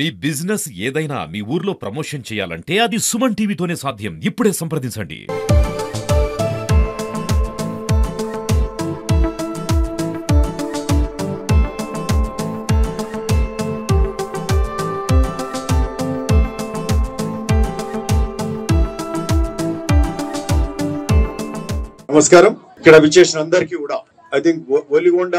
మీ business ఏదైనా మీ ఊర్లో promotion చేయాలంటే అది సుమన్ టీవీతోనే సాధ్యం. ఇప్పుడే సంప్రదించండి. నమస్కారం. ఇక్కడ విచ్చేసిన అందరికీ కూడా ఐ థింక్ ఒలిగొండ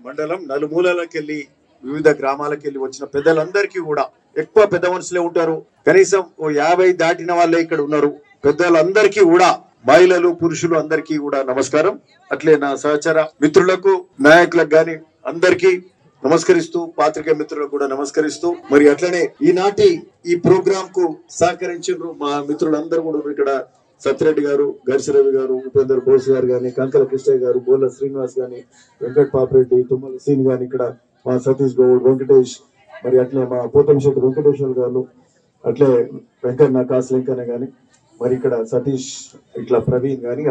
మండలం నలుమూలలకెళ్ళి వివిధ గ్రామాలకెళ్ళి వచ్చిన పెద్దలందరికీ కూడా ఎక్కువ పెద్ద మనుషులే ఉంటారు. కనీసం 50 దాటిన వాళ్ళే ఇక్కడ ఉన్నారు. పెద్దలందరికీ కూడా మహిళలు పురుషులు అందరికీ కూడా నమస్కారం. అట్లే నా సహచర మిత్రులకు నాయకులకు గాని అందరికీ నమస్కరిస్తూ, పాత్రికేయ మిత్రులకు కూడా నమస్కరిస్తూ, మరి అట్లనే ఈనాటి ఈ ప్రోగ్రామ్ కు సహకరించారు మా మిత్రులందరూ కూడా ఇక్కడ. సత్యరెడ్డి గారు, గర్శరవి గారు, ఉపేందర్ బోస్ గారు గాని, కంకల కృష్ణయ్య గారు, బోల శ్రీనివాస్ గాని, వెంకట్ పాపిరెడ్డి, తుమ్మల సీన్ గాని, ఇక్కడ మా సతీష్ గౌడ్, వెంకటేష్, మరి అట్లే మా పోతంశెట్టి వెంకటేశ్వర గారు, అట్లే వెంకన్న కాసులెంకన్న గాని, మరి ఇక్కడ సతీష్, ఇట్లా ప్రవీణ్ గాని,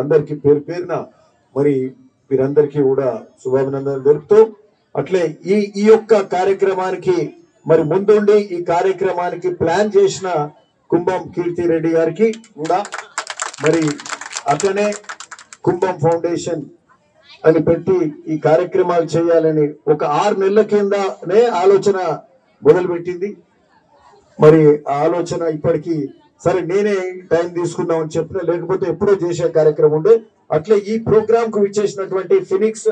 అందరికి పేరు పేరున మరి వీరందరికీ కూడా శుభాభినందనలు తెలుపుతూ, అట్లే ఈ యొక్క కార్యక్రమానికి మరి ముందుండి ఈ కార్యక్రమానికి ప్లాన్ చేసిన కుంభం కీర్తి రెడ్డి గారికి కూడా, మరి అట్లనే కుంభం ఫౌండేషన్ అని పెట్టి ఈ కార్యక్రమాలు చేయాలని ఒక 6 నెలల కిందనే ఆలోచన మొదలుపెట్టింది. మరి ఆ ఆలోచన ఇప్పటికీ సరే నేనే టైం తీసుకుందామని చెప్పిన, లేకపోతే ఎప్పుడో చేసే కార్యక్రమం ఉండే. అట్లే ఈ ప్రోగ్రామ్ కు విచ్చేసినటువంటి ఫినిక్స్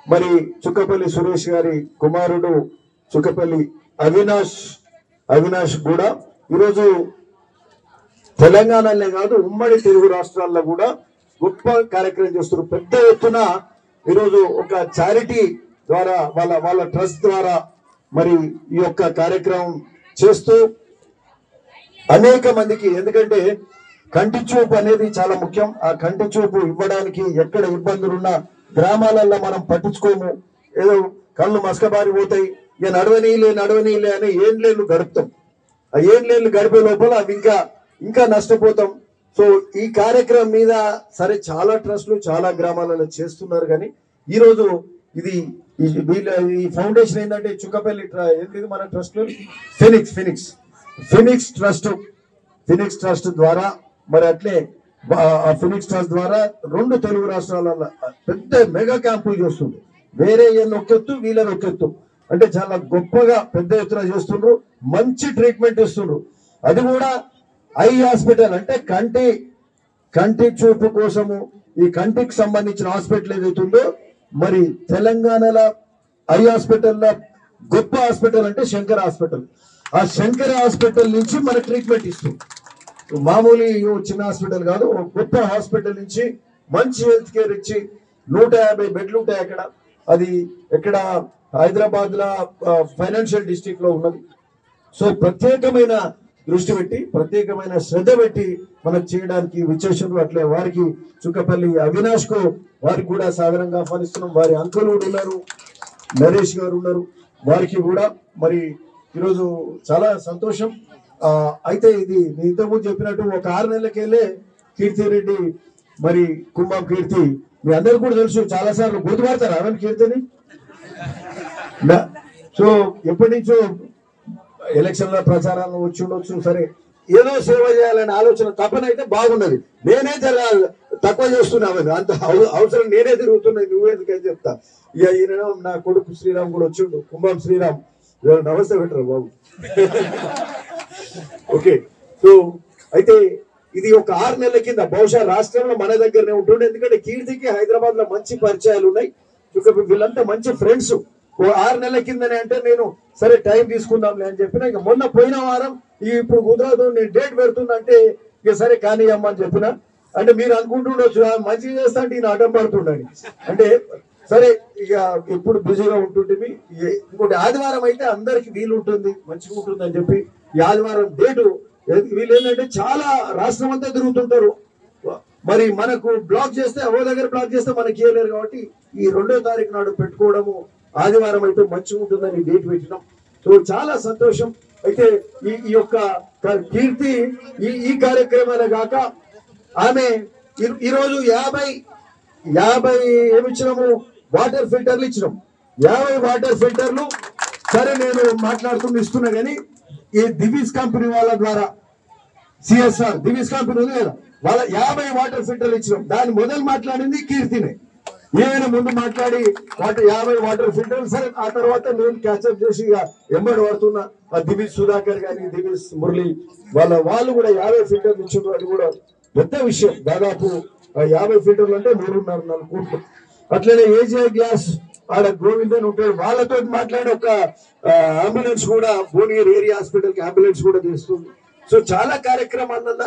మరి చుక్కపల్లి సురేష్ గారి కుమారుడు చుక్కపల్లి అవినాష్ కూడా ఈరోజు తెలంగాణలో కాదు ఉమ్మడి తెలుగు రాష్ట్రాల్లో కూడా గొప్ప కార్యక్రమం చేస్తున్నారు. పెద్ద ఎత్తున ఈరోజు ఒక చారిటీ ద్వారా వాళ్ళ ట్రస్ట్ ద్వారా మరి ఈ యొక్క కార్యక్రమం చేస్తూ అనేక మందికి, ఎందుకంటే కంటి చూపు అనేది చాలా ముఖ్యం. ఆ కంటి చూపు ఇవ్వడానికి ఎక్కడ ఇబ్బందులున్నా గ్రామాలలో మనం పట్టించుకోము, ఏదో కళ్ళు మసకబారి పోతాయి, ఇక నడవనీలే అని ఏండ్లేళ్ళు గడుపుతాం. ఆ ఏండ్లేళ్ళు గడిపే లోపల అవి ఇంకా నష్టపోతాం. సో ఈ కార్యక్రమం మీద సరే చాలా ట్రస్టులు చాలా గ్రామాలలో చేస్తున్నారు, కానీ ఈరోజు ఇది ఈ ఫౌండేషన్ ఏంటంటే చుక్కపల్లి ఏంటి మన ట్రస్ట్ ఫినిక్స్ ట్రస్ట్ ద్వారా మరి అట్లే ఫినిక్స్ ట్రస్ట్ ద్వారా 2 తెలుగు రాష్ట్రాలలో పెద్ద మెగా క్యాంపులు చేస్తుంది. వేరే నొక్కెత్తు వీళ్ళ నొక్కెత్తు అంటే చాలా గొప్పగా పెద్ద ఎత్తున చేస్తుండ్రు, మంచి ట్రీట్మెంట్ ఇస్తుండ్రు. అది కూడా ఐ హాస్పిటల్ అంటే కంటి చూపు కోసము ఈ కంటికి సంబంధించిన హాస్పిటల్ ఏదైతుందో మరి తెలంగాణలో ఐ హాస్పిటల్లో గొప్ప హాస్పిటల్ అంటే శంకర హాస్పిటల్. ఆ శంకర హాస్పిటల్ నుంచి మన ట్రీట్మెంట్ ఇస్తుంది. మామూలు చిన్న హాస్పిటల్ కాదు, గొప్ప హాస్పిటల్ నుంచి మంచి హెల్త్ కేర్ ఇచ్చి 150 బెడ్లు ఉంటాయి అక్కడ. అది ఎక్కడ హైదరాబాద్ లో ఫైనాన్షియల్ డిస్ట్రిక్ట్ లో ఉన్నది. సో ప్రత్యేకమైన దృష్టి పెట్టి ప్రత్యేకమైన శ్రద్ధ పెట్టి మనం చేయడానికి విశేషంలో అట్లే వారికి చుక్కపల్లి అవినాష్ కు వారికి కూడా సాధారణంగా ఆహ్వానిస్తున్నాం. వారి అంకుల్ కూడా ఉన్నారు, నరేష్ గారు ఉన్నారు, వారికి కూడా మరి ఈరోజు చాలా సంతోషం. అయితే ఇది నేను ఇంతకుముందు చెప్పినట్టు ఒక 6 నెలలకెళ్ళే కీర్తిరెడ్డి మరి కుంభం కీర్తి మీ అందరికి కూడా తెలుసు, చాలా సార్లు గుర్తుపడతారు అవన్నీ కీర్తిని. సో ఎప్పటి నుంచో ఎలక్షన్ల ప్రచారాలు వచ్చి ఉండొచ్చు, సరే ఏదో సేవ చేయాలనే ఆలోచన తప్పనైతే బాగున్నది. నేనే తక్కువ చేస్తున్నాను, అంత అవసరం నేనే తిరుగుతున్నాయి, నువ్వేందుకని చెప్తా. ఇక ఈయన నా కొడుకు శ్రీరామ్ కూడా వచ్చిండు, కుంభం శ్రీరామ్. నమస్తే పెట్టరు బాబు. ఓకే, సో అయితే ఇది ఒక 6 నెలల కింద బహుశా రాష్ట్రంలో మన దగ్గరనే ఉంటుండే, ఎందుకంటే కీర్తికి హైదరాబాద్ లో మంచి పరిచయాలు ఉన్నాయి. వీళ్ళంతా మంచి ఫ్రెండ్స్. 6 నెలల కిందనే అంటే నేను సరే టైం తీసుకుందాంలే అని చెప్పిన. ఇక మొన్న పోయిన వారం ఇప్పుడు కుదరదు నేను డేట్ పెడుతున్నా అంటే ఇక సరే కానీ అమ్మ అని చెప్పిన. అంటే మీరు అనుకుంటుండొచ్చు మంచిగా చేస్తా అంటే ఈయన అడ్డం పడుతుండని, అంటే సరే ఇక ఎప్పుడు బిజీగా ఉంటుంటే. ఇంకోటి ఆదివారం అయితే అందరికి వీలు ఉంటుంది, మంచిగా ఉంటుంది అని చెప్పి ఈ ఆదివారం డేటు వీళ్ళు ఏంటంటే చాలా రాష్ట్రం అంతా తిరుగుతుంటారు. మరి మనకు బ్లాక్ చేస్తే ఓ దగ్గర బ్లాక్ చేస్తే మనకి ఇవ్వలేరు, కాబట్టి ఈ 2వ తారీఖు నాడు పెట్టుకోవడము ఆదివారం అయితే మంచిగా ఉంటుందని డేట్ పెట్టినాం. సో చాలా సంతోషం. అయితే ఈ యొక్క కీర్తి ఈ కార్యక్రమాలే కాక ఆమె ఈరోజు 50 ఏమి ఇచ్చినాము, వాటర్ ఫిల్టర్లు ఇచ్చినాం. 50 వాటర్ ఫిల్టర్లు సరే నేను మాట్లాడుతున్న ఇస్తున్నా కానీ ఈ దివీస్ కంపెనీ వాళ్ళ ద్వారా సిఎస్ఆర్ దివీస్ కంపెనీ ఉంది కదా, వాళ్ళ 50 వాటర్ ఫిల్టర్లు ఇచ్చినాం. దాని మొదలు మాట్లాడింది కీర్తినే. ఈయన ముందు మాట్లాడి 50 వాటర్ ఫిల్టర్లు. సరే ఆ తర్వాత నేను క్యాచప్ చేసి ఇక ఎంబడి పడుతున్నా. దివీస్ సుధాకర్ గాని దివీస్ మురళి వాళ్ళు కూడా 50 ఫిల్టర్లు ఇచ్చారు. అది కూడా పెద్ద విషయం. దాదాపు 50 ఫిల్టర్లు అంటే 3.5 కోట్లు. అట్లనే ఏజే గ్లాస్ ఆడ గోవిందన్ ఉంటాడు, వాళ్ళతో మాట్లాడి ఒక అంబులెన్స్ కూడా భువనగిరి ఏరియా హాస్పిటల్ కి అంబులెన్స్ కూడా తీస్తుంది. సో చాలా కార్యక్రమాలన్నా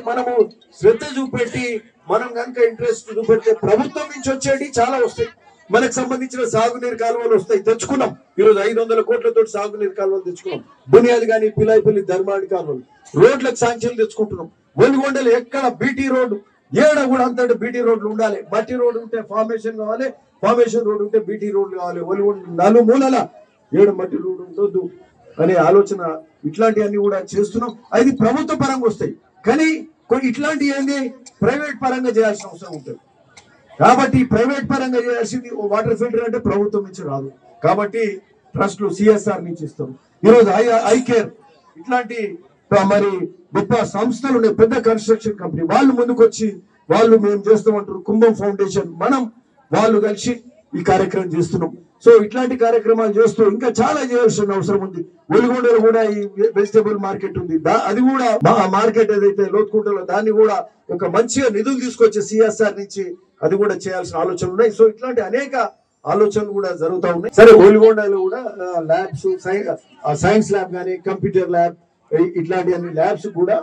మనము శ్రద్ధ చూపెట్టి మనం కనుక ఇంట్రెస్ట్ చూపెడితే ప్రభుత్వం నుంచి వచ్చేటి చాలా వస్తాయి. మనకు సంబంధించిన సాగునీరు కాలువలు వస్తాయి, తెచ్చుకున్నాం. ఈరోజు 500 కోట్లతో సాగునీరు కాలువలు తెచ్చుకున్నాం. బునియాది కానీ పిలాయిపల్లి ధర్మాడి కాలువలు, రోడ్లకు శాంక్షన్లు తెచ్చుకుంటున్నాం. ఒలిగొండలు ఎక్కడ బీటీ రోడ్డు ఏడ కూడా అంతటి బీటీ రోడ్లు ఉండాలి. మట్టి రోడ్డు ఉంటే ఫార్మేషన్ కావాలి, ఫార్మేషన్ రోడ్డు ఉంటే బీటీ రోడ్లు కావాలి. ఒలిగొండ 4 మూలల 7 మట్టి రోడ్డు ఉండొద్దు అనే ఆలోచన ఇట్లాంటివన్నీ కూడా చేస్తున్నాం. అది ప్రభుత్వ పరంగా వస్తాయి, కానీ ఇట్లాంటి ఏంది ప్రైవేట్ పరంగా చేయాల్సిన అవసరం ఉంటుంది. కాబట్టి ప్రైవేట్ పరంగా చేయాల్సింది వాటర్ ఫిల్టర్ అంటే ప్రభుత్వం నుంచి రాదు. కాబట్టి ట్రస్ట్లు సిఎస్ఆర్ నుంచి ఇస్తారు. ఈరోజు ఐకేర్ ఇట్లాంటి మరి గొప్ప సంస్థలు ఉన్నాయి, పెద్ద కన్స్ట్రక్షన్ కంపెనీ వాళ్ళు ముందుకు వచ్చి వాళ్ళు మేము చేస్తామంటారు. కుంభం ఫౌండేషన్ వాళ్ళు కలిసి ఈ కార్యక్రమం చేస్తున్నాం. సో ఇట్లాంటి కార్యక్రమాలు చేస్తూ ఇంకా చాలా చేయాల్సిన అవసరం ఉంది. ఒలిగొండలో కూడా ఈ వెజిటబుల్ మార్కెట్ ఉంది, అది కూడా మార్కెట్ ఏదైతే లోతుకుంటలో దాన్ని కూడా ఒక మంచిగా నిధులు తీసుకొచ్చే సిఎస్ఆర్ నుంచి అది కూడా చేయాల్సిన ఆలోచనలు ఉన్నాయి. సో ఇట్లాంటి అనేక ఆలోచనలు కూడా జరుగుతూ ఉన్నాయి. సరే ఒలిగొండలో కూడా ల్యాబ్స్, సైన్స్ ల్యాబ్ కానీ కంప్యూటర్ ల్యాబ్ ఇట్లాంటి అన్ని ల్యాబ్స్ కూడా